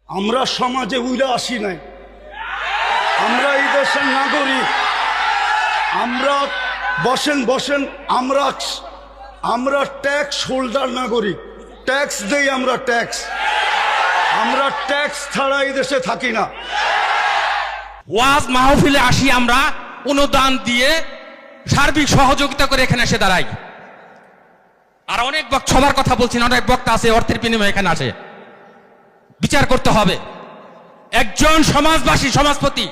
আমরা সমাজে উইরা আসি নাই, আমরা এই দেশের নাগরিক। আমরা বসেন বসেন, আমরা ট্যাক্স হোল্ডার নাগরিক, ট্যাক্স দেই আমরা, আমরা ট্যাক্স ছাড়া এই দেশে থাকি না। ওয়াজ মাহফিলে আসি আমরা, অনুদান দিয়ে সার্বিক সহযোগিতা করে এখানে এসে দাঁড়াই। আর অনেক সবার কথা বলছি না, অনেক বক্তা আছে অর্থের বিনিময়ে এখানে আসে। বিচার করতে হবে। একজন সমাজবাসী, সমাজপতি,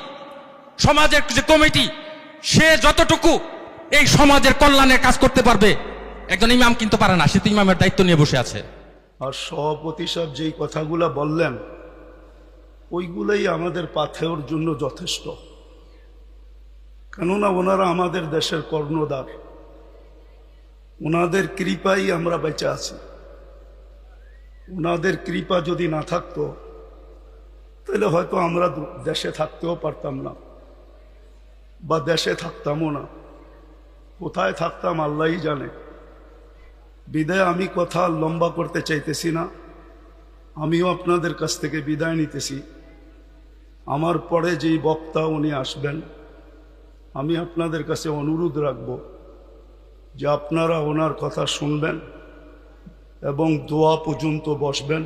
সমাজের যে কমিটি, সে যতটুকু এই সমাজের কল্যাণের কাজ করতে পারবে, একজন ইমাম কিন্তু পারে না। সে তো ইমামের দায়িত্ব নিয়ে বসে আছে। আর সভাপতি সাহেব যেই কথাগুলা বললেন, ওইগুলাই আমাদের পাথেওর জন্য যথেষ্ট। কেননা ওনারা আমাদের দেশের কর্ণধার, ওনাদের কৃপাই আমরা বেঁচে আছি। ওনাদের কৃপা যদি না থাকতো তাহলে হয়তো আমরা দেশে থাকতেও পারতাম না, বা দেশে থাকতামও না। কোথায় থাকতাম আল্লাহই জানে। বিদায় আমি কথা লম্বা করতে চাইতেছি না। আমিও আপনাদের কাছ থেকে বিদায় নিতেছি। আমার পরে যেই বক্তা উনি আসবেন, আমি আপনাদের কাছে অনুরোধ রাখব যে আপনারা ওনার কথা শুনবেন এবং দোয়া পর্যন্ত বসবেন,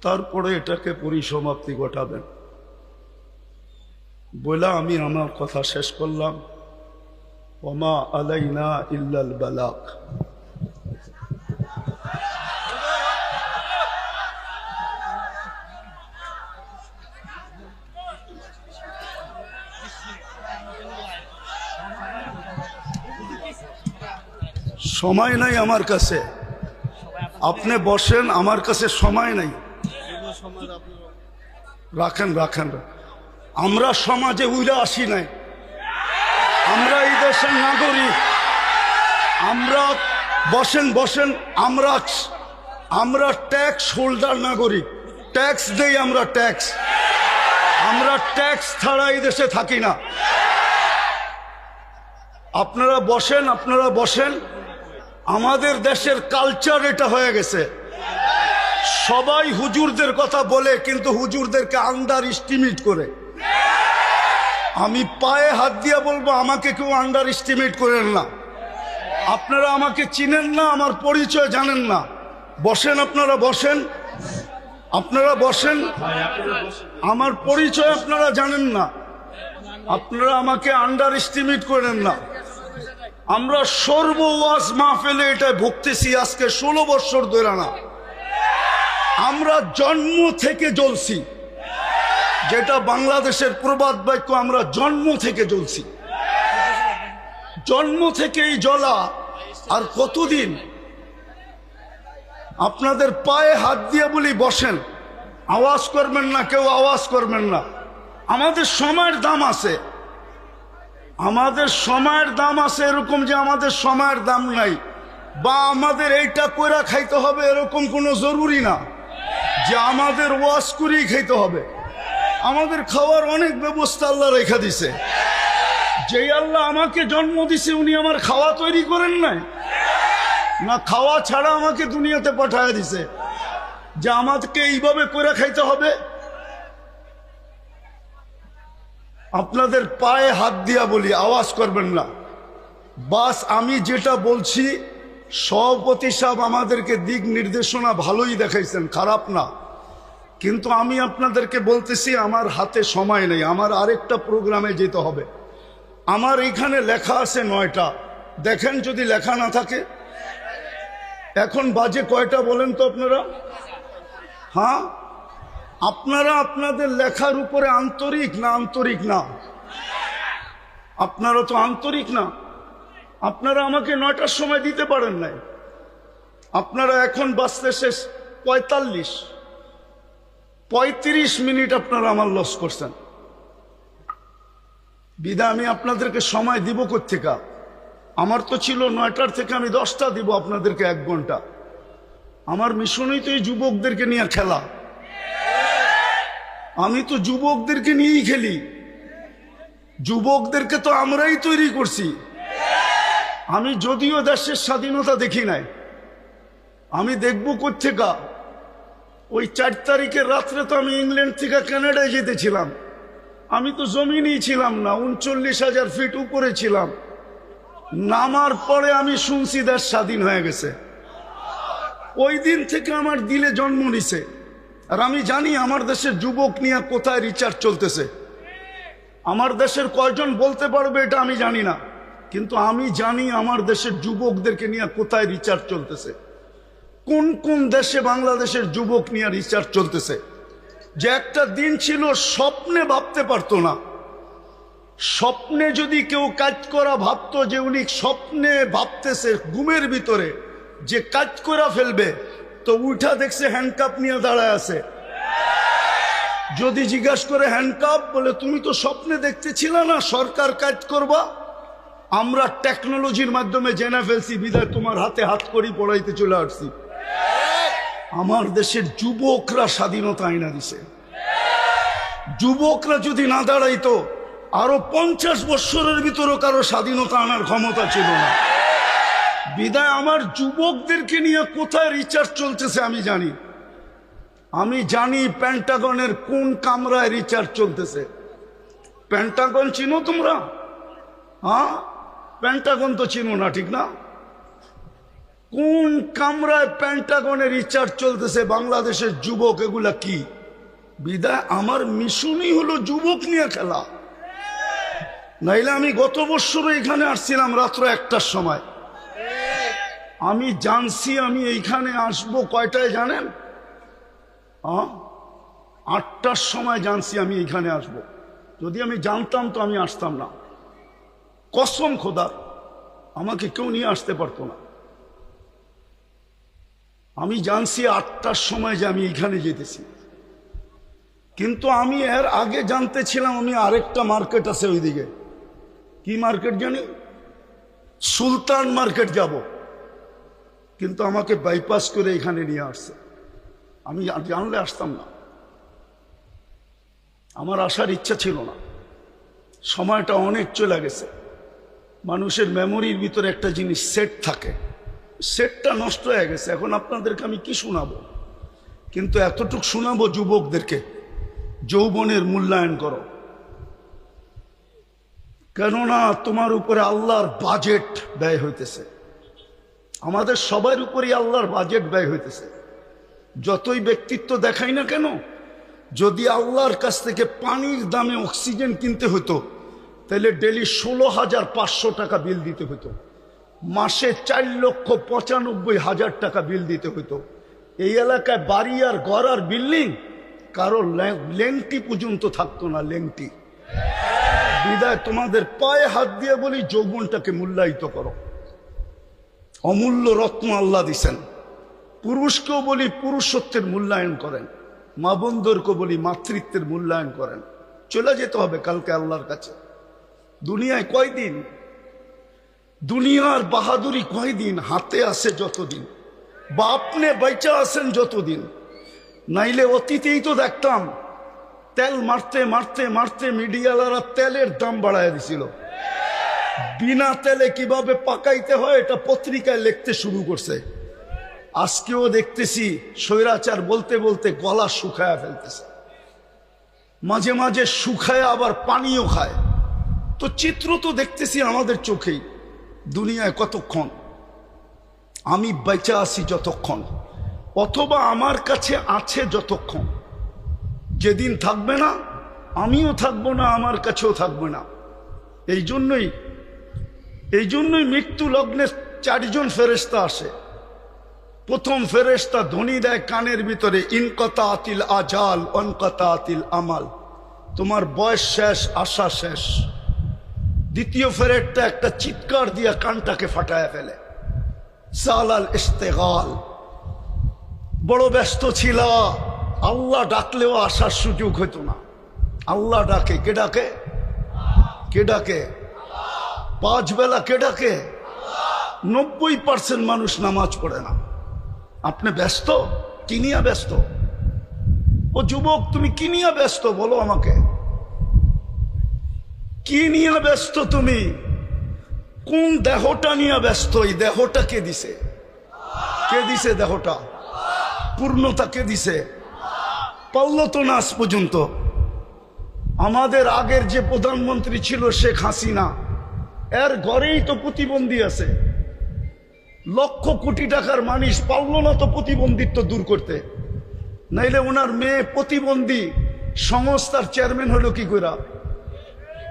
তারপরে এটাকে পরিসমাপ্তি ঘটাবেন। বলে আমি আমার কথা শেষ করলাম। ওমা আলাইনা ইল্লাল বালাগ। সময় নাই আমার কাছে, আপনি বসেন, আমার কাছে সময় নাই। রাখেন রাখেন। আমরা সমাজে উইরা আসি নাই, আমরা এই দেশের নাগরিক। আমরা বসেন বসেন, আমরা ট্যাক্স হোল্ডার নাগরিক, ট্যাক্স দেই আমরা, আমরা ট্যাক্স ছাড়া এই দেশে থাকি না। আপনারা বসেন। আমাদের দেশের কালচার এটা হয়ে গেছে। সবাই হুজুরদের কথা বলে, কিন্তু হুজুরদেরকে আন্ডার এস্টিমেট করে। আমি পায়ে হাত দিয়ে বলবো, আমাকে কেউ আন্ডার এস্টিমেট করেন না। আপনারা আমাকে চিনেন না, আমার পরিচয় জানেন না। বসেন, আপনারা বসেন, আমার পরিচয় আপনারা জানেন না। আপনারা আমাকে আন্ডার এস্টিমেট করেন না। আমরা সর্ব ওয়াজ মাহফিলে এটা ভুগতেছি আজকে 16 বছর ধরে না। আমরা জন্ম থেকে জ্বলছি, যেটা বাংলাদেশের প্রবাদ বাক্য, আমরা জন্ম থেকে জ্বলছি। জন্ম থেকেই জ্বলা। আর কতদিন? আপনাদের পায়ে হাত দিয়ে বলি বসেন, আওয়াজ করবেন না, কেউ আওয়াজ করবেন না। আমাদের সময়ের দাম আছে, আমাদের সময়ের দাম আছে। এরকম যে আমাদের সময়ের দাম নাই, বা আমাদের এইটা কইরা খাইতে হবে এরকম কোনো জরুরি না যে আমাদের ওয়াজ করেই খাইতে হবে। আমাদের খাওয়ার অনেক ব্যবস্থা আল্লাহ রেখা দিছে। যেই আল্লাহ আমাকে জন্ম দিছে, উনি আমার খাওয়া তৈরি করেন নাই না? খাওয়া ছাড়া আমাকে দুনিয়াতে পাঠায় দিছে যে আমাকে এইভাবে করে খাইতে হবে। আপনাদের পায়ে হাত দিয়া বলি, আওয়াজ করবেন না। বাস আমি যেটা বলছি, সভাপতি সাহেব আমাদেরকে দিক নির্দেশনা ভালোই দেখাইছেন, খারাপ না। কিন্তু আমি আপনাদেরকে বলতেছি, আমার হাতে সময় নেই, আমার আরেকটা প্রোগ্রামে যেতে হবে। আমার এইখানে লেখা আছে 9টা। দেখেন যদি লেখা না থাকে। এখন বাজে কয়টা বলেন তো আপনারা? হ্যাঁ, আপনারা আপনাদের লেখার উপরে আন্তরিক না? আপনারা তো আন্তরিক না। আপনারা আমাকে 9টার সময় দিতে পারেন নাই। আপনারা এখন বাজতে শেষ 35 মিনিট আপনারা আমার লস করছেন। বিদায় আমি আপনাদেরকে সময় দিব কোত্থেকে? আমার তো ছিল 9টার থেকে আমি 10টা দিব আপনাদেরকে, 1 ঘন্টা। আমার মিশনই তো এই যুবকদেরকে নিয়ে খেলা। আমি তো যুবকদেরকে নিয়েই খেলি। যুবকদেরকে তো আমরাই তৈরি করছি। আমি যদিও দেশের স্বাধীনতা দেখি নাই, আমি দেখব কোত্থেকে? ওই 4 তারিখের রাত্রে তো আমি ইংল্যান্ড থেকে কানাডায় যেতেছিলাম, আমি তো জমিনেই ছিলাম না, 39,000 ফিট উপরে ছিলাম। নামার পরে আমি শুনছি দেশ স্বাধীন হয়ে গেছে। ওই দিন থেকে আমার দিলে জন্ম নিছে। আর আমি জানি আমার দেশের যুবক নিয়ে কোথায় রিচার্জ চলতেছে। আমার দেশের কয়জন বলতে পারবে এটা আমি জানি না, কিন্তু আমি জানি আমার দেশের যুবকদেরকে নিয়ে কোথায় রিচার্জ চলতেছে, কোন কোন দেশে বাংলাদেশের যুবক নিয়ে রিচার্জ চলতেছে। যে একটা দিন ছিল স্বপ্নে ভাবতে পারতো না। স্বপ্নে যদি কেউ কাজ করা ভাবতো যে উনি স্বপ্নে ভাবতেছে ঘুমের ভিতরে যে কাজ করা ফেলবে, তো উঠা দেখছে হ্যান্ডকাপ নিয়ে দাঁড়ায় আছে। যদি জিজ্ঞাসা করে হ্যান্ডকাপ, বলে তুমি তো স্বপ্নে দেখতেছিল না সরকার কাজ করবা, আমরা টেকনোলজির মাধ্যমে জেনে ফেলছি, বিদায় তোমার হাতে হাত করি পড়াইতে চলে আসছি। আমার দেশের যুবকরা স্বাধীনতা আইনা দিছে। যুবকরা যদি না দাঁড়াইতো আরো 50 বছরের ভিতরে কারো স্বাধীনতা আনার ক্ষমতা ছিল না। বিদায় আমার যুবকদেরকে নিয়ে কোথায় রিচার্জ চলতেছে আমি জানি। আমি জানি পেন্টাগনের কোন কামরায় রিচার্জ চলতেছে। পেন্টাগন চিনো তোমরা? হ্যাঁ, পেন্টাগন তো চিনো না, ঠিক না? কোন কামরায় পেন্টাগনে রিচার্জ চলতেছে বাংলাদেশের যুবক, এগুলা কি? বিদায় আমার মিশনই হলো যুবক নিয়ে খেলা। নাইলে আমি গত বছর এখানে আসছিলাম রাত্র 1টার সময়। আমি জানছি আমি এইখানে আসবো কয়টায় জানেন? 8টার সময় জানছি আমি এইখানে আসব। যদি আমি জানতাম তো আমি আসতাম না। কসম খোদার, আমাকে কেউ নিয়ে আসতে পারতো না। আমি জানছি 8টার সময় যে আমি এইখানে যেতেছি, কিন্তু আমি এর আগে জানতে ছিলাম আমি আরেকটা মার্কেট আছে ওইদিকে। কি মার্কেট জানি? সুলতান মার্কেট যাব, কিন্তু আমাকে বাইপাস করে এখানে নিয়ে আসছে। আমি জানলে আসতাম না, আমার আসার ইচ্ছা ছিল না। সময়টা অনেক চলে গেছে। মানুষের মেমোরির ভিতরে একটা জিনিস সেট থাকে, সেটটা নষ্ট হয়ে গেছে। এখন আপনাদেরকে আমি কি শোনাবো, কিন্তু এতটুক শোনাবো যুবকদেরকে, যৌবনের মূল্যায়ন করো। কেননা তোমার উপরে আল্লাহর বাজেট ব্যয় হইতেছে। আমাদের সবার উপরেই আল্লাহর বাজেট ব্যয় হইতেছে। যতই ব্যক্তিত্ব দেখাই না কেন, যদি আল্লাহর কাছ থেকে পানির দামে অক্সিজেন কিনতে হতো, তাহলে ডেলি 16,500 টাকা বিল দিতে হতো, মাসে 4,95,000 টাকা বিল দিতে হতো। এই এলাকায় বাড়ি আর ঘর আর বিল্ডিং কারো লেংটি পর্যন্ত থাকতো না, লেংটি। বিদায় তোমাদের পায়ে হাত দিয়ে বলি, যৌবনটাকে মূল্যায়িত করো। অমূল্য রত্ন আল্লাহ দিছেন। পুরুষকেও বলি পুরুষত্বের মূল্যায়ন করেন, মা বোনদেরকে বলি মাতৃত্বের মূল্যায়ন করেন। চলে যেতে হবে কালকে আল্লাহর কাছে। দুনিয়ায় কয়দিন? দুনিয়ার বাহাদুরি কয়দিন? হাতে আছে যতদিন, বা আপনি বাইচা আছেন যতদিন। নাইলে অতীতেই তো দেখতাম তেল মারতে মারতে মারতে মিডিয়ালারা তেলের দাম বাড়ায় দিছিল। বিনা তেলে কিভাবে পাকাইতে হয় এটা পত্রিকায় লিখতে শুরু করছে। আজকেও দেখতেছি স্বৈরাচার বলতে বলতে গলা শুকায়া ফেলতেছে, মাঝে মাঝে শুকায় আবার পানিও খায়। তো চিত্র তো দেখতেছি আমাদের চোখেই। দুনিয়ায় কতক্ষণ? আমি বেঁচে আছি যতক্ষণ, অথবা আমার কাছে আছে যতক্ষণ। যেদিন থাকবে না, আমিও থাকবো না, আমার কাছেও থাকবে না। এই জন্যই মৃত্যু লগ্নে 4 জন ফেরেশতা আসে। প্রথম ফেরেশতা ধ্বনি দেয় কানের ভিতরে, ইনকাতাতিল আজাল অনকাতাতিল আমাল, তোমার বয়স শেষ, আশা শেষ। দ্বিতীয় ফেরেশতা একটা চিৎকার দিয়া কানটাকে ফাটায় ফেলে, সালাল ইস্তেগাল, বড় ব্যস্ত ছিল, আল্লাহ ডাকলেও আসার সুযোগ হইতো না। আল্লাহ ডাকে, কে ডাকে? কে ডাকে? 5 বেলা কে ডাকে? 90% মানুষ নামাজ পড়ে না। আপনি ব্যস্ত? কি নিয়ে ব্যস্ত? ও যুবক, তুমি কি নিয়ে ব্যস্ত বলো আমাকে? কি নিয়ে ব্যস্ত তুমি? কোন দেহটা নিয়ে ব্যস্ত? এই দেহটা কে দিছে? কে দিছে দেহটা? পূর্ণতা কে দিছে? পারল তো না আজ পর্যন্ত। আমাদের আগের যে প্রধানমন্ত্রী ছিল শেখ হাসিনা, এর ঘরেই তো প্রতিবন্ধী আছে। লক্ষ কোটি টাকার মানুষ পারল না তো প্রতিবন্ধিত্ব দূর করতে। নাইলে ওনার মেয়ে প্রতিবন্ধী সংস্থার চেয়ারম্যান হলো কি করে?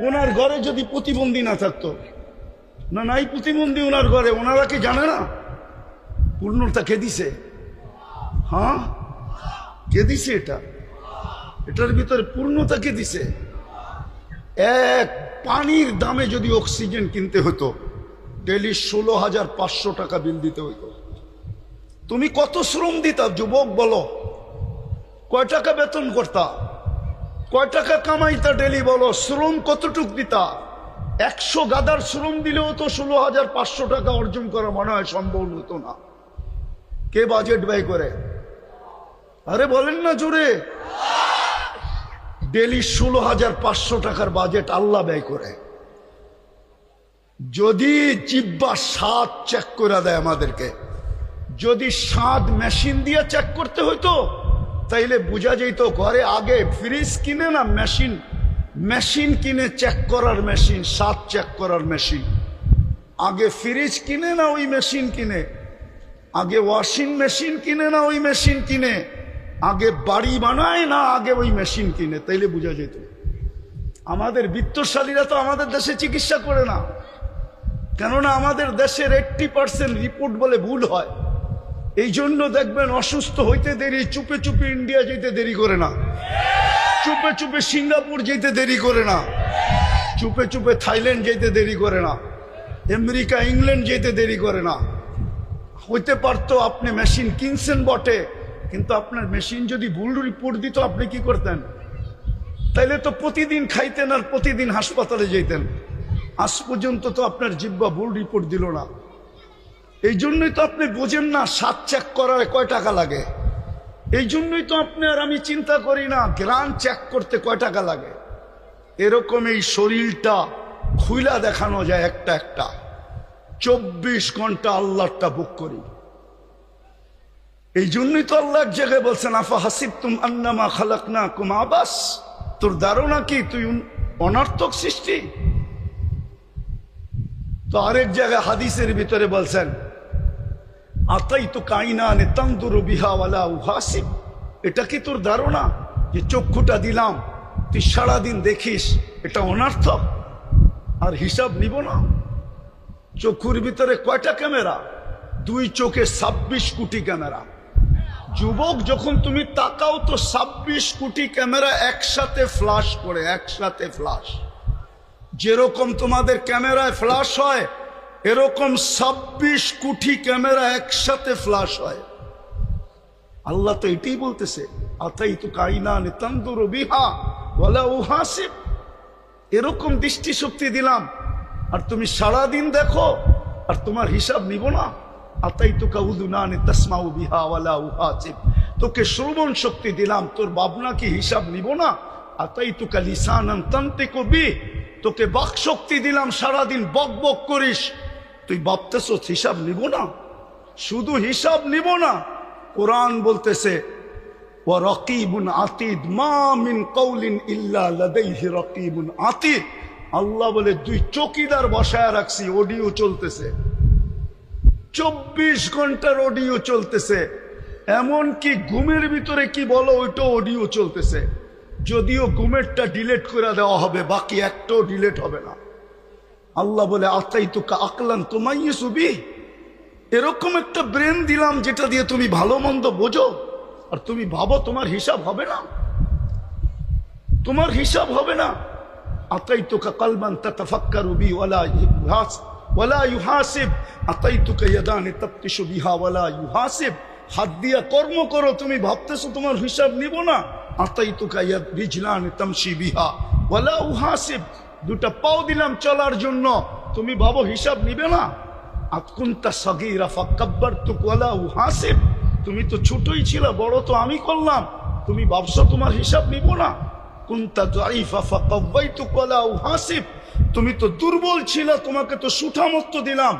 ওনার ঘরে যদি প্রতিবন্ধী না থাকতো, না নাই প্রতিবন্ধী ওনার ঘরে, ওনারা কি জানে না? পূর্ণতা কে দিছে? হ্যাঁ, কে দিছে? এটার ভিতরে পূর্ণতা কে দিছে? এক পানির দামে যদি অক্সিজেন কিনতে হতো, ডেলি 16,500 টাকা বিল দিতে হইতো। তুমি কত শ্রম দিতা যুবক বলো? কয় টাকা বেতন করতা? কয় টাকা কামাইতা ডেলি বলো? শ্রম কতটুক দিতা? 100 গাদার শ্রম দিলেও তো 16,500 টাকা অর্জন করা মনে হয় সম্ভব হতো না। কে বাজেট ব্যয় করে? আরে বলেন না জোরে। ডেলি 16,500 টাকার বাজেট আল্লাহ ব্যয় করে। যদি জিব্বা স্বাদ চেক করে দেয় আমাদেরকে, যদি স্বাদ মেশিন দিয়ে চেক করতে হইতো, তাইলে বোঝা যেত ঘরে আগে ফ্রিজ কিনে না মেশিন কিনে চেক করার মেশিন, স্বাদ চেক করার মেশিন। আগে ফ্রিজ কিনে না ওই মেশিন কিনে, আগে ওয়াশিং মেশিন কিনে না ওই মেশিন কিনে, আগে বাড়ি বানায় না আগে ওই মেশিন কিনে, তাইলে বোঝা যেত। আমাদের বিত্তশালীরা তো আমাদের দেশে চিকিৎসা করে না, কেননা আমাদের দেশের 80% রিপোর্ট বলে ভুল হয়। এই জন্য দেখবেন অসুস্থ হইতে দেরি, চুপে চুপে ইন্ডিয়া যেতে দেরি করে না, চুপে চুপে সিঙ্গাপুর যেতে দেরি করে না, চুপে চুপে থাইল্যান্ড যেতে দেরি করে না, আমেরিকা ইংল্যান্ড যেতে দেরি করে না। হইতে পারতো আপনি মেশিন কিনছেন বটে, কিন্তু আপনার মেশিন যদি ভুল রিপোর্ট দিত আপনি কি করতেন? তাইলে তো প্রতিদিন খাইতেন আর প্রতিদিন হাসপাতালে যেতেন। আজ পর্যন্ত তো আপনার জিব্বা ভুল রিপোর্ট দিল না। এই জন্যই তো আপনি বোঝেন না স্বাদ চেক করার কয় টাকা লাগে। এই জন্যই তো আপনি আর আমি চিন্তা করি না গ্রান চেক করতে কয় টাকা লাগে। এরকম এই শরীরটা খুইলা দেখানো যায় একটা একটা। 24 ঘন্টা আল্লাহটা বুক করি। এই জন্যই তো আল্লাহ এক জায়গায় বলছেন, আফা হাসিবতুম আন্নামা খালাকনাকুম আবাস। তোর ধারণা কি তুই অনর্থক সৃষ্টি? তো আরেক জায়গায় হাদিসের ভিতরে বলছেন, আতাইতু কাইনানে তানদুরু বিহা ওয়ালা উহাসিব। এটা কি তোর ধারণা যে চক্ষুটা দিলাম তুই সারাদিন দেখিস, এটা অনর্থক আর হিসাব নিব না? চক্ষুর ভিতরে কয়টা ক্যামেরা? 2 চোখে 26 কোটি ক্যামেরা। যুবক যখন তুমি তাকাও তো 26 কোটি ক্যামেরা একসাথে ফ্লাশ করে, একসাথে ফ্লাশ। যেরকম তোমাদের ক্যামেরায় ফ্লাশ হয়, এরকম 26 কোটি ক্যামেরা একসাথে ফ্লাশ হয়। আল্লাহ তো এটাই বলতেছে, আতাইতু কাইনানে তানদুরু বিহা ওয়ালা উহাসিব। এরকম দৃষ্টিশক্তি দিলাম আর তুমি সারাদিন দেখো আর তোমার হিসাব নিব না। আতাইতুকা উযুনানে তাসমাউ বিহা ওয়ালা উহাসিব। তোকে শ্রবণ শক্তি দিলাম, তোর ভাবনা কি হিসাব নিব না? আতাইতুকা লিসানান তানতিকু বিহি। তোকে বাক শক্তি দিলাম, সারাদিন বক বক করিস, তুই ভাবতেছ হিসাব নিব না? শুধু হিসাব নিব না, কোরআন বলতেছে ওয়া রাকিবুন আতীদ, মা মিন কওলিন ইল্লা লাদাইহি রাকিবুন আতীদ। আল্লাহ বলে 2 চৌকিদার বসায় রাখছি, অডিও চলতেছে, 24 ঘন্টার অডিও চলতেছে। এমনকি ঘুমের ভিতরে কি বলো ওইটা অডিও চলতেছে। যদিও ঘুমেরটা ডিলেট করে দেওয়া হবে, বাকি একটাও ডিলেট হবে না। আল্লাহ বলে আতাইতুকা আকলান তুমাইয়িসু বিহি। এরকম একটা ব্রেন দিলাম যেটা দিয়ে তুমি ভালো মন্দ বোঝো, আর তুমি ভাবো তোমার হিসাব হবে না, তোমার হিসাব হবে না। আতাইতুকা কলবান তাতাফাক্কারু বিহি ওয়ালা ইউহাসিব। আতাইতুকা ইয়াদানি তাবতিশু বিহা ওয়ালা ইউহাসিব। হাত দিয়া কর্ম করো, তুমি ভাবতেছো তোমার হিসাব নিব না। আতাইতুকা রিজলানি তামশি বিহা ওয়ালা উহাসিব। 2টা পাও দিলাম চলার জন্য, তুমি ভাবো হিসাব নিবে না। আতকুনতা সাগীরা ফাকাব্বারতুকা ওয়ালা উহাসিব। তুমি তো ছোটই ছিল, বড় তো আমি করলাম, তুমি ভাবছো তোমার হিসাব নিব না। কুনতা যায়ীফা ফাকাওয়াইতুকা ওয়ালা উহাসিব। তুমি তো দুর্বল ছিল, তোমাকে তো সুঠামত্ব দিলাম,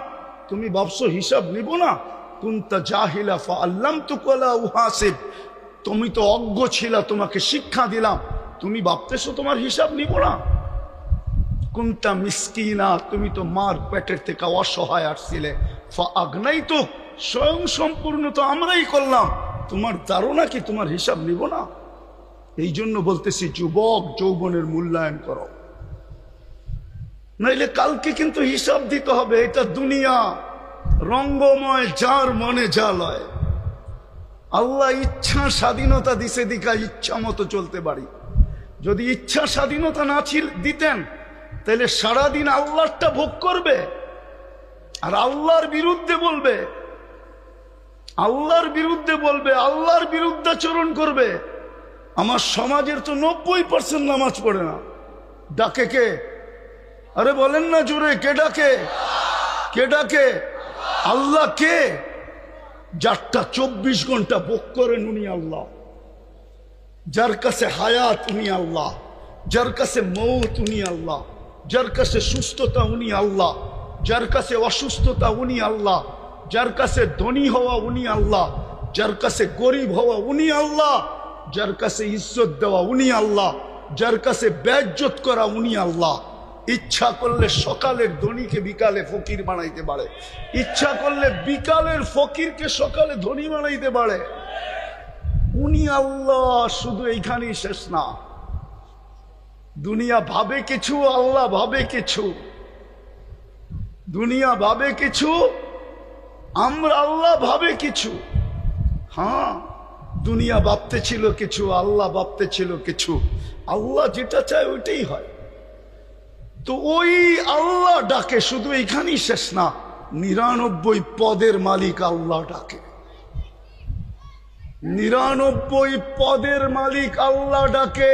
তুমি ভাবছো হিসাব নিব না। কুনতা জাহিলা ফাআল্লামতুকা ওয়ালা উহাসিব। তুমি তো অজ্ঞ ছিলা, তোমাকে শিক্ষা দিলাম, তুমি ভাবতেছো তোমার হিসাব নিব না? কুনতা মিসকিনা, তুমি তো মার পেটের থেকে অসহায় আসছিলে, ফাআগনাইতুক, স্বয়ং সম্পূর্ণ তো আমরাই করলাম, তোমার ধারণা কি তোমার হিসাব নিব না? এই জন্য বলতেছি যুবক, যৌবনের মূল্যায়ন করো, নাইলে কালকে কিন্তু হিসাব দিতে হবে। এটা দুনিয়া রঙ্গময়, যার মনে যা লয়। আল্লাহ ইচ্ছা স্বাধীনতা দিছে, দিকা ইচ্ছা মতো চলতে পারি। যদি ইচ্ছা স্বাধীনতা না দিতেন, তাহলে সারাদিন আল্লাহটা ভোগ করবে আর আল্লাহর বিরুদ্ধে বলবে, আল্লাহর বিরুদ্ধে বলবে, আল্লাহর বিরুদ্ধাচরণ করবে। আমার সমাজের তো 90% নামাজ পড়ে না। ডাকে কে? আরে বলেন না জোরে, কে ডাকে? কে ডাকে? আল্লাহ। কে? যারটা 24 ঘন্টা ভোগ করেন উনি আল্লাহ। যার কাছে হায়াত উনি আল্লাহ, যার কাছে মৌত উনি আল্লাহ, যার কাছে সুস্থতা উনি আল্লাহ, যার কাছে অসুস্থতা উনি আল্লাহ, যার কাছে ধনী হওয়া উনি আল্লাহ, যার কাছে গরিব হওয়া উনি আল্লাহ, যার কাছে ইজ্জত দেওয়া উনি আল্লাহ, যার কাছে বেইজ্জত করা উনি আল্লাহ। ইচ্ছা করলে সকালের ধনীকে বিকালে ফকির বানাইতে পারে, ইচ্ছা করলে বিকালের ফকিরকে সকালে ধনী বানাইতে পারে। উনি আল্লাহ। শুধু এইখানেই শেষ না, দুনিয়া ভাবে কিছু, আল্লাহ ভাবে কিছু। দুনিয়া ভাবে কিছু, আমরা আল্লাহ ভাবে কিছু। হ্যাঁ, দুনিয়া ভাবতে ছিল কিছু, আল্লাহ ভাবতে ছিল কিছু। আল্লাহ যেটা চায় ওইটাই হয়। তো ওই আল্লাহ ডাকে, শুধু এইখানেই শেষ না, 99 পদের মালিক আল্লাহ ডাকে। 99 পদের মালিক আল্লাহ ডাকে।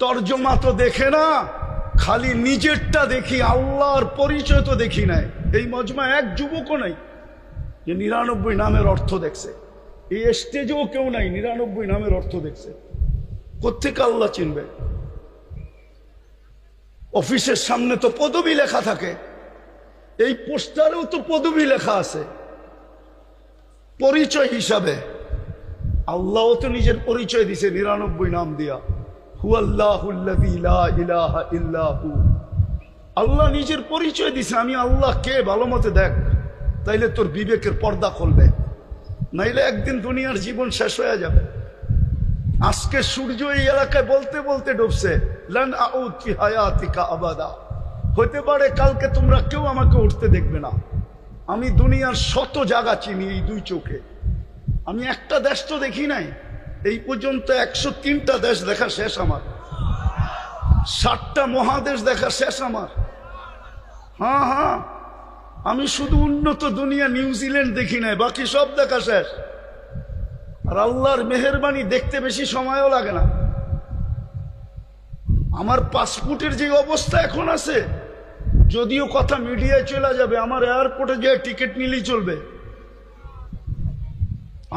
তর্জমা তো দেখে না, খালি নিজেরটা দেখি, আল্লাহর পরিচয় তো দেখি নাই। এই মজমা এক যুবকও নাই যে 99 নামের অর্থ দেখছে। এই স্টেজেও কেউ নাই 99 নামের অর্থ দেখছে। কোত্থেকে আল্লাহ চিনবে? অফিসের সামনে তো পদবি লেখা থাকে, এই পোস্টারেও তো পদবি লেখা আছে পরিচয় হিসাবে। আল্লাহও তো নিজের পরিচয় দিছে 99 নাম দিয়া। হুয়াল্লাহুল্লাযী লা ইলাহা ইল্লা হু। আল্লাহ নিজের পরিচয় দিছে, আমি আল্লাহ কে ভালো মতে দেখ, তাইলে তোর বিবেকের পর্দা খুলবে। নাইলে একদিন দুনিয়ার জীবন শেষ হয়ে যাবে। আজকে সূর্য এই এলাকায় বলতে বলতে ডুবছে, লান আউদ ফি হায়াতিকা আবাদা। হতে পারে কালকে তোমরা কেউ আমাকে উঠতে দেখবে না। আমি দুনিয়ার শত জায়গা চিনি এই 2 চোখে। আমি একটা দেশ তো দেখি নাই। এই পর্যন্ত 103টা দেশ দেখা শেষ আমার, 7টা মহাদেশ দেখা শেষ আমার। হ্যাঁ হ্যাঁ, আমি শুধু উন্নত দুনিয়া নিউজিল্যান্ড দেখি নাই, বাকি সব দেখা শেষ। আর আল্লাহর মেহেরবানি, দেখতে বেশি সময়ও লাগে না। আমার পাসপোর্টের যে অবস্থা এখন আছে, যদিও কথা মিডিয়ায় চলে যাবে, আমার এয়ারপোর্টে গিয়ে টিকিট নিলেই চলবে।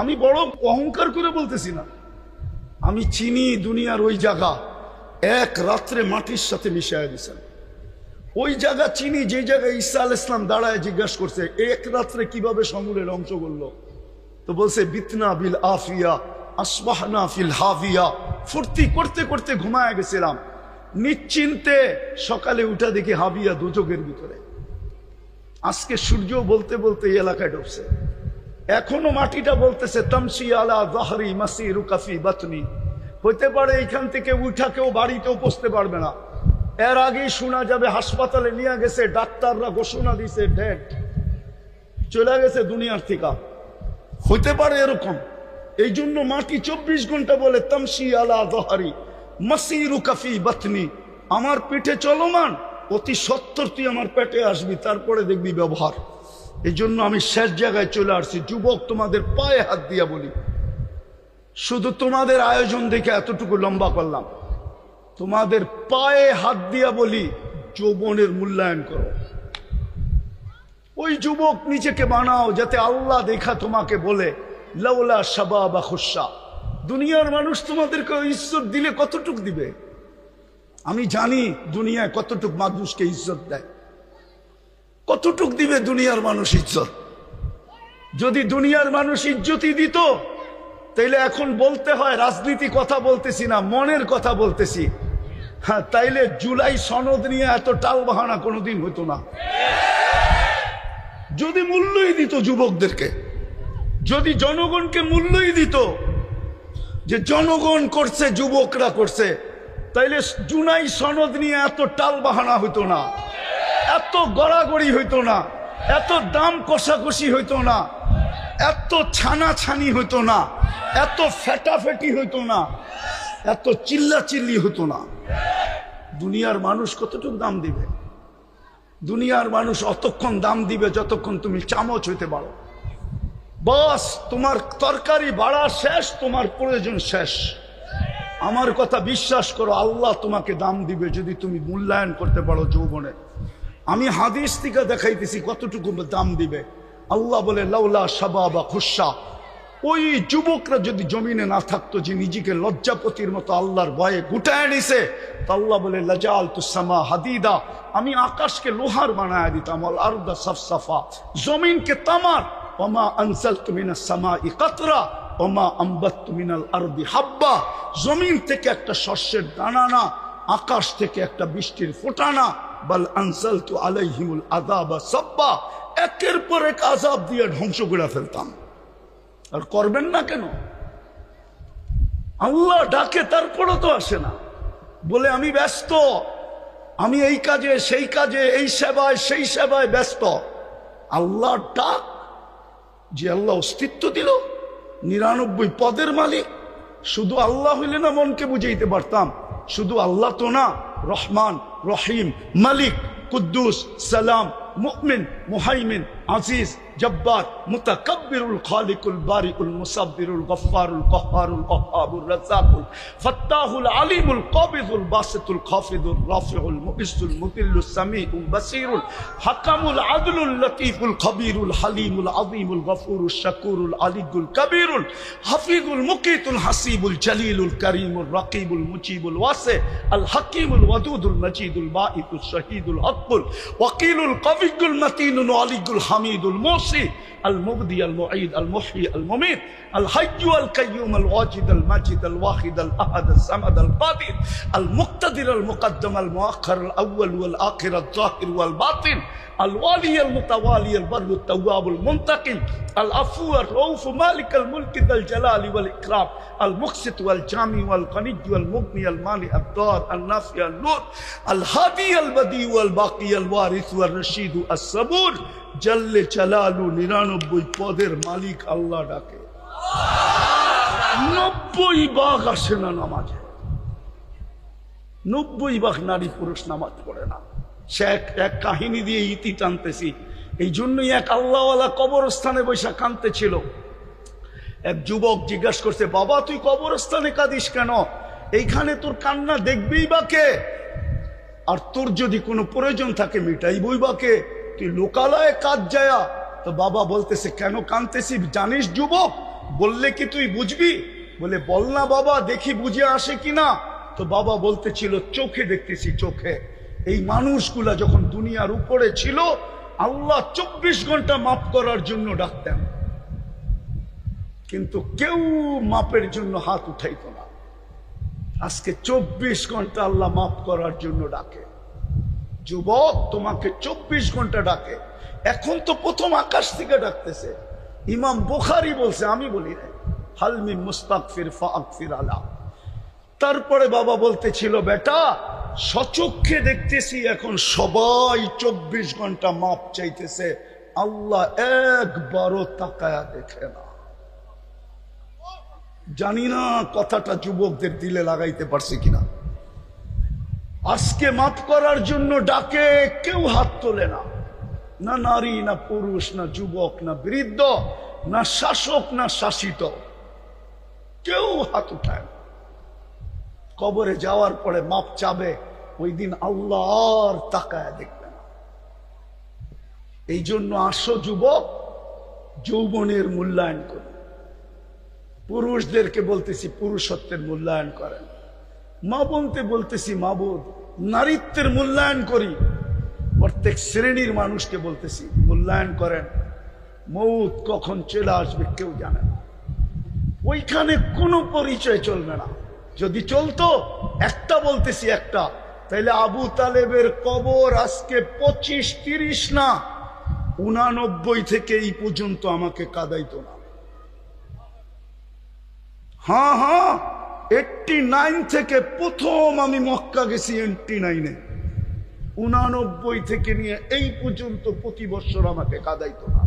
আমি বড় অহংকার করে বলতেছি না, আমি চিনি দুনিয়ার ওই জায়গা, এক রাত্রে মাটির সাথে মিশিয়ে দিয়েছেন। ওই জায়গা চিনি যে জায়গায় ঈসা আলাইহিস সালাম দাঁড়ায় জিজ্ঞাসা করছে এক রাত্রে কিভাবে সমূলের ধ্বংস করলো। তো বলছে বিতনা বিল আফিয়া আসবাহনা ফিল হাফিয়া। ফুর্তি করতে করতে ঘুমায় গেছিলাম, নিশ্চিন্তে সকালে উঠা দেখি হাবিয়া দুজকের ভিতরে। আজকে সূর্য বলতে বলতে এই এলাকায় ঢুকছে, এখনো মাটিটা বলতেছে তামসি আলা যাহরি মাসিরুকা ফি বাতনি। হতে পারে এখান থেকে উঠা কেউ বাড়িতেও পৌঁছতে পারবে না। এর আগেই শোনা যাবে হাসপাতালে নিয়ে গেছে, ডাক্তাররা ঘোষণা দিছে ডেড, চলে গেছে দুনিয়ার থেকে। হতে পারে এরকম। এই জন্য মাটি 24 ঘন্টা বলে তামসি আলা যাহরি মাসিরুকা ফি বাতনি। আমার পিঠে চলমান, অতি সত্বর তুই আমার পেটে আসবি, তারপরে দেখবি ব্যবহার। এই জন্য আমি শেষ জায়গায় চলে আসছি। যুবক, তোমাদের পায়ে হাত দিয়া বলি, শুধু তোমাদের আয়োজন দেখে এতটুকু লম্বা করলাম, তোমাদের পায়ে হাত দিয়া বলি, যৌবনের মূল্যায়ন করো। ওই যুবক নিজেকে বানাও যাতে আল্লাহ দেখা তোমাকে বলে লাউলা শাবাবা খুশা। দুনিয়ার মানুষ তোমাদেরকে ইজ্জত দিলে কতটুক দিবে? আমি জানি দুনিয়ায় কতটুক মানুষকে ইজ্জত দেয়, কতটুক দিবে দুনিয়ার মানুষ ইজ্জত। যদি দুনিয়ার মানুষ ইজ্জতই দিত, তাইলে এখন বলতে হয় রাজনীতি কথা বলতেছি না, মনের কথা বলতেছি। হ্যাঁ, তাইলে জুলাই সনদ নিয়ে এত টাল বাহানা কোনোদিন হতো না। যদি মূল্যই দিত যুবকদেরকে, যদি জনগণকে মূল্যই দিত যে জনগণ করছে, যুবকরা করছে, তাইলে জুলাই সনদ নিয়ে এত টাল বাহানা হইতো না, এত গড়াগড়ি হইতো না, এত দাম কষাকষি হইতো না, এত ছানাছানি হইতো না, এত ফেটাফেটি হইতো না, এত চিল্লাচিল্লি হতো না। দুনিয়ার মানুষ কতটুকু দাম দিবে? দুনিয়ার মানুষ অতক্ষণ দাম দিবে যতক্ষণ তুমি চামচ হইতে পারো। বাস, তোমার তরকারি বাড়া শেষ, তোমার প্রয়োজন শেষ। আমার কথা বিশ্বাস করো, আল্লাহ তোমাকে দাম দিবে যদি তুমি মূল্যায়ন করতে পারো যৌবনে। আমি হাদিস থেকে দেখাইতেছি কতটুকু দাম দিবে। আল্লাহ বলে লাউলা শাবাবা খুশা, ওই যুবকরা যদি জমিনে না থাকতো যে নিজেকে লজ্জাপতির মতো আল্লাহর ভয়ে গুটায় নিছে, তো আল্লাহ বলে লাজালতু সামা হাদিদা, আমি আকাশকে লোহার বানায় দিতাম, আল আরদা সাফসাফা, জমিনকে তামার, ওমা আনজালতু মিনাস সামাই কাতরা ওমা আম্বাততু মিনাল আরদি হাব্বা, জমিন থেকে একটা শস্যের দানা না, আকাশ থেকে একটা বৃষ্টির ফোঁটা না, বাল আনজালতু আলাইহিমুল আযাবা সাব্বা, একের পর এক আযাব দিয়ে ধ্বংস করে ফেলতাম। আর করবেন না কেন? আল্লাহ ডাকে, তারপরও তো আসে না, বলে আমি ব্যস্ত, আমি এই কাজে সেই কাজে, এই সেবায় সেই সেবায় ব্যস্ত। আল্লাহ ডাক, যে আল্লাহ অস্তিত্ব দিল, 99 পদের মালিক। শুধু আল্লাহ হইলে না মনকে বুঝাইতে পারতাম, শুধু আল্লাহ তো না, রহমান, রহিম, মালিক, কুদ্দুস, সালাম, মুমিন, মুহাইমিন, আজিজ, জব্বার, মুতাকাব্বিরুল খালিকুল বারিউল মুসাব্বিরুল গফফারুল কহ্হারুল ওয়াহ্হাবুর রাজ্জাকুল ফাত্তাহুল আলিমুল কাবিদুল বাসিতুল খাফিদুর রাফিউল মুইজ্জুল মুদিল্লুস সামিউল বাসিরুল হাকামুল আদলুল লতীফুল খবীরুল হালিমুল আযীমুল গফুরুশ শাকুরুল আলিয়ুল কবীরুল হাফিজুল মুকিতুল হাসিবুল জলিলুল করিমুল রাকিবুল মুজিবুল ওয়াসি আল হাকিমুল ওয়াদুদুল মজিদুল বাঈতুশ শহীদুল হকুল ওয়াকিলুল কবিয়ুল মতিনুল আলিয়ুল হামিদুল মুসি আল মুবদি আল মুঈদ আল মুহয়ি আল মুমীত আল হাইয়্যু আল কাইয়্যুম আল ওয়াজিদ আল মাজিদ আল ওয়াহিদ আল আহাদ আল সামাদ আল কাদির আল মুক্তাদির আল মুকদ্দম আল মুআখ্খার আল আউয়াল ওয়াল আখির আল যাহির ওয়াল বাতিন আল ওয়ালি আল মুতাওয়ালি আল বাররু আত তাওয়াব আল মুনতাকিম আল আফু আর রউফ মালিক আল মুলক যাল জালালি ওয়াল ইকরাম আল মুকসিত ওয়াল জামি ওয়াল গনিয়্য ওয়াল মুগনি আল মানি আদ দার আল নাফি আল নূর আল হাদি আল বদি ওয়াল বাকি আল ওয়ারিস ওয়াল রশিদ আস সাবুর জল্লে জালালু 99 পদের মালিক আল্লাহ ডাকে। 90 ভাগ আসে না নামাজে, 90 ভাগ নারী পুরুষ নামাজ পড়ে না। সে এক কাহিনী দিয়ে ইতি টানতেছি, এই জন্যই এক আল্লাহওয়ালা কবরস্থানে বৈশা কাঁদতেছিল। এক যুবক জিজ্ঞাসা করছে, বাবা তুই কবরস্থানে কাঁদিস কেন? এইখানে তোর কান্না দেখবেই বা কে? আর তোর যদি কোনো প্রয়োজন থাকে মিটাইবই বা কে? তুই লোকালয়ে কাজ যায়া। তো বাবা বলতেছে, কেন কাঁদতেছি জানিস যুবক? বললে কি তুই বুঝবি? বলে বল না বাবা, দেখি বুঝে আসে কিনা। তো বাবা বলতেছিল, চোখে দেখতেছি, চোখে। এই মানুষগুলা যখন দুনিয়ার উপরে ছিল, আল্লাহ 24 ঘন্টা মাফ করার জন্য ডাকতেন, কিন্তু কেউ মাপের জন্য হাত উঠাইতো না। আজকে 24 ঘন্টা আল্লাহ মাফ করার জন্য ডাকে। যুবক, তোমাকে 24 ঘন্টা ডাকে। এখন তো প্রথম আকাশ থেকে ডাকতেছে। ইমাম বুখারী বলছে, আমি বলি না, হালমি মুস্তাগফির ফাগফির আলা। তারপরে বাবা বলতেছিল, বেটা সচক্ষে দেখতেছি এখন সবাই 24 ঘন্টা মাপ চাইতেছে, আল্লাহ একবারও তাকায়া দেখে না। জানি না কথাটা যুবকদের দিলে লাগাইতে পারছে কিনা। আজকে মাফ করার জন্য ডাকে, কেউ হাত তোলে না, না নারী, না পুরুষ, না যুবক, না বৃদ্ধ, না শাসক, না শাসিত, কেউ হাত উঠায় না। কবরে যাওয়ার পরে মাপ চাবে, ওই দিন আল্লাহ আর তাকায় দেখবে না। এই জন্য আসো যুবক, যৌবনের মূল্যায়ন করুন। পুরুষদেরকে বলতেছি পুরুষত্বের মূল্যায়ন করেন। মা বলতে বলতেছি মাবুদ, নারীত্বের মূল্যায়ন করি। প্রত্যেক শ্রেণীর মানুষকে বলতেছি মূল্যায়ন করেন। মৌত কখন চলে আসবে কেউ জানে না। ওইখানে কোনো পরিচয় চলবে না। যদি চলতো, একটা বলতেছি একটা, তাইলে আবু তালেবের কবর আজকে 25-30 না 89 থেকে এই পর্যন্ত আমাকে কাঁদাইতো না। হ্যাঁ হ্যাঁ, 89 থেকে প্রথম আমি মক্কা গেছি 89-এ, 89 থেকে নিয়ে এই পর্যন্ত প্রতি বছর আমাকে কাঁদাইতো না।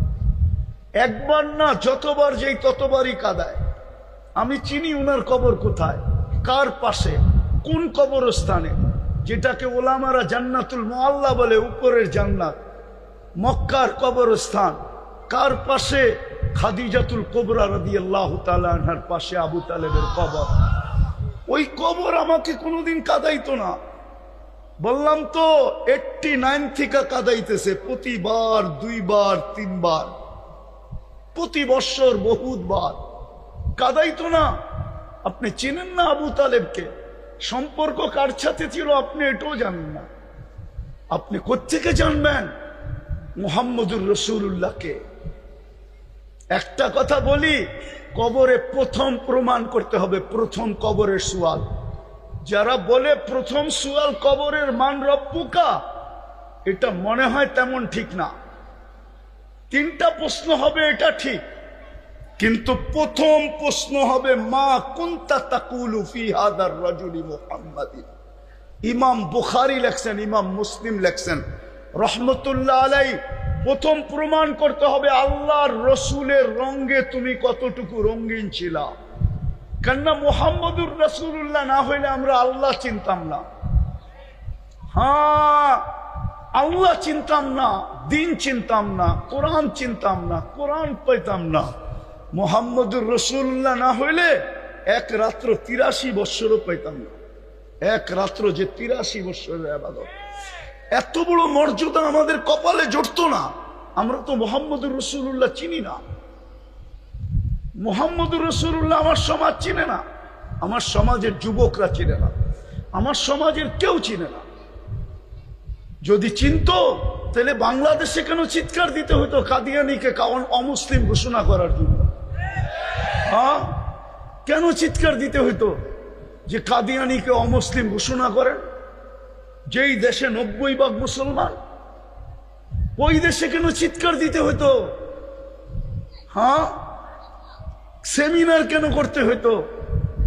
একবার না, যতবার যেই ততবারই কাঁদায়। আমি চিনি উনার কবর কোথায়, কার পাশে, কোন কবরস্থানে, যেটাকে ওলামারা জান্নাতুল মুআল্লা বলে, উপরের জান্নাত, মক্কার কবরস্থান। কার পাশে? খাদিজাতুল কুবরা রাদিয়াল্লাহু তাআলা আনহার পাশে আবু তালেবের কবর। ওই কবর আমাকে কোনোদিন কাঁদাইতো না। বললাম তো 89 থেকে কাঁদাইতেছে, প্রতিবার 2 বার 3 বার, প্রতি বছর বহুতবার কাঁদাইতো না। আপনি চেনেন না আবু তালেবকে? সম্পর্ক কার সাথে ছিল আপনি এটাও জানেন না। আপনি কোত্থেকে জানবেন মুহাম্মদুর রাসূলুল্লাহকে? একটা কথা বলি, কবরে প্রথম প্রমাণ করতে হবে, প্রথম কবরের সুয়াল। যারা বলে প্রথম সুয়াল কবরের মান রব্বুকা, এটা মনে হয় তেমন ঠিক না। 3টা প্রশ্ন হবে, এটা ঠিক, কিন্তু প্রথম প্রশ্ন হবে মা কুনতা তাকুলু ফি হাদার রাজুলি মুহাম্মাদিন। ইমাম বুখারী লেখছেন, ইমাম মুসলিম লেখছেন রহমতুল্লাহ আলাইহি, প্রথম প্রমাণ করতে হবে আল্লাহর রসুলের রঙে তুমি কতটুকু রঙিন ছিলা। কেননা মুহাম্মদুর রাসূলুল্লাহ না হইলে আমরা আল্লাহ চিনতাম না। হ্যাঁ, আল্লাহ চিনতাম না, দিন চিনতাম না, কোরআন চিনতাম না, কোরআন পাইতাম না। মুহাম্মদুর রাসূলুল্লাহ না হইলে এক রাত্র 83 বৎসরও পাইতাম না। এক রাত্র যে 83 বৎসরের ইবাদত, এত বড় মর্যাদা আমাদের কপালে জড়তো না। আমরা তো মুহাম্মদুর রাসূলুল্লাহ চিনি না। মুহাম্মদুর রাসূলুল্লাহ আমার সমাজ চিনে না, আমার সমাজের যুবকরা চিনে না, আমার সমাজের কেউ চিনে না। যদি চিনতো তাহলে বাংলাদেশে কেন চিৎকার দিতে হতো কাদিয়ানীকে অমুসলিম ঘোষণা করার জন্য? হ্যাঁ, কেন চিৎকার দিতে হতো যে কাদিয়ানীকে অমুসলিম ঘোষণা করেন? যেই দেশে 90% মুসলমান, ওই দেশে কেন চিৎকার দিতে হতো? হ্যাঁ, সেমিনার কেন করতে হতো?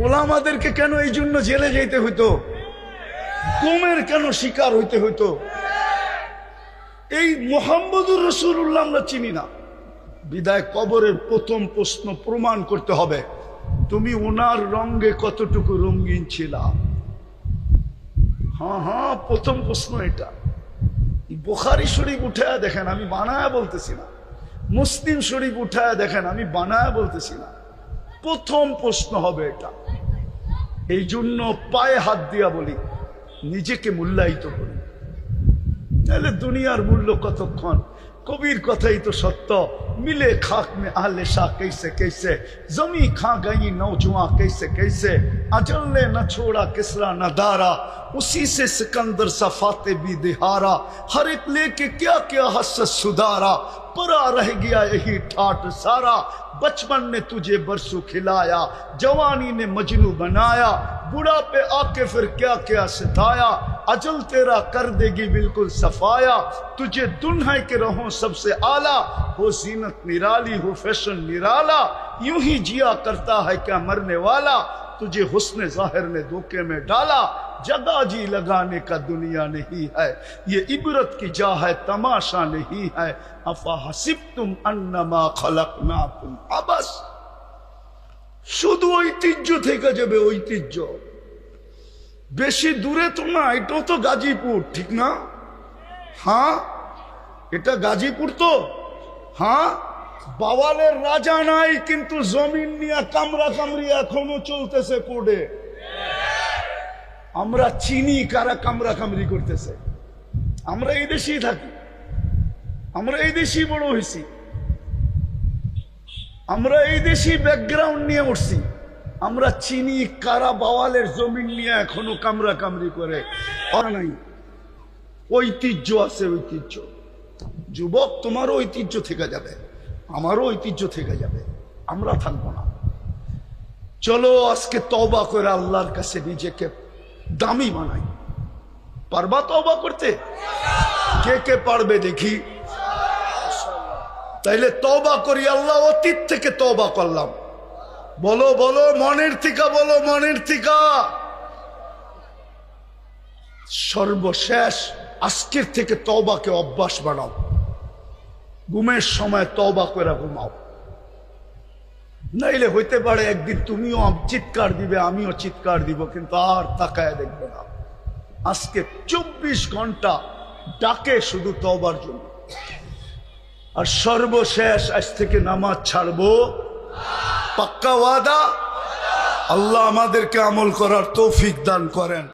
ওলামাদেরকে কেন এই জন্য জেলে যেতে হতো? গুমের কেন শিকার হইতে হতো? এই মুহাম্মদুর রাসূলুল্লাহ আমরা চিনি না। বিদায় কবরের প্রথম প্রশ্ন প্রমাণ করতে হবে তুমি ওনার রঙে কতটুকু রঙিন ছিলা। হ্যাঁ হ্যাঁ, প্রথম প্রশ্ন এটা। বুখারী শরীফ উঠায়া দেখেন, আমি বানায়া বলতেছি না। মুসলিম শরীফ উঠায়া দেখেন, আমি বানায়া বলতেছি না। প্রথম প্রশ্ন হবে এটা। এই জন্য পায়ে হাত দিয়া বলি, নিজেকে মূল্যায়িত করি, তাহলে দুনিয়ার মূল্য কতক্ষণ। কবির কথাই তো সত্য, मिले खाक में आहले शाह कैसे कैसे, जमी खा गई नौजवान कैसे कैसे, अजल ने न छोड़ा किसरा न दारा, उसी से सिकंदर सा फाते भी दिहारा, हर एक लेके क्या क्या हसरत सुधारा, परा रह गया यही ठाट सारा, बचपन ने तुझे बरसों खिलाया, जवानी ने मजनू बनाया, बुढ़ा पे आके फिर क्या क्या सिताया, अजल तेरा कर देगी बिल्कुल सफाया, तुझे दुल्हन के रहो सबसे आला, हो जीनत निराली हो फैशन निराला, यूं ही जिया करता है क्या मरने वाला, तुझे हुस्न जाहिर ने धोखे में डाला, जगह जी लगाने का दुनिया नहीं है, ये इबरत की जा है तमाशा नहीं है, अफा हसिबतुम अन्नमा खलकनाकुम अबस। শুধু ঐতিহ্য থেকে যাবে, ঐতিহ্য বেশি দূরে তো না, এটাও তো গাজীপুর, ঠিক না? হ্যাঁ, এটা গাজীপুর তো। হ্যাঁ, বাওয়ালের রাজা নাই, কিন্তু জমিন নিয়ে কামরা কামরি এখনো চলতেছে কোর্টে। আমরা চিনি কারা কামরা কামরি করতেছে। আমরা এই দেশেই থাকি, আমরা এই দেশেই বড় হয়েছি, আমরা এই দেশি ব্যাকগ্রাউন্ড নিয়ে উঠছি। আমরা চিনি কারা বাওয়ালের জমিন নিয়ে এখনো কামরা কামরি করে। নাই, ঐতিহ্য আছে, ঐতিহ্য। যুবক, তোমারও ঐতিহ্য থেকে যাবে, আমারও ঐতিহ্য থেকে যাবে, আমরা থাকবো না। চলো আজকে তওবা করে আল্লাহর কাছে নিজেকে দামি বানাই। পারবা তওবা করতে? কে কে পারবে দেখি? তাইলে তওবা করি। আল্লাহ, অতীত থেকে তওবা করলাম। বলো বলো, মনের থেকে বলো, মনের থেকে। সর্বশেষ আজকের থেকে তওবাকে অভ্যাস বানাও। ঘুমের সময় তওবা করে ঘুমাও, নাইলে হইতে পারে একদিন তুমিও চিৎকার দিবে, আমিও চিৎকার দিব, কিন্তু আর তাকায় দেখবে না। আজকে 24 ঘন্টা ডাকে শুধু তওবার জন্য। আর সর্বশেষ আজ থেকে নামাজ ছাড়বো, পাক্কা ওয়াদা। আল্লাহ আমাদেরকে আমল করার তৌফিক দান করেন।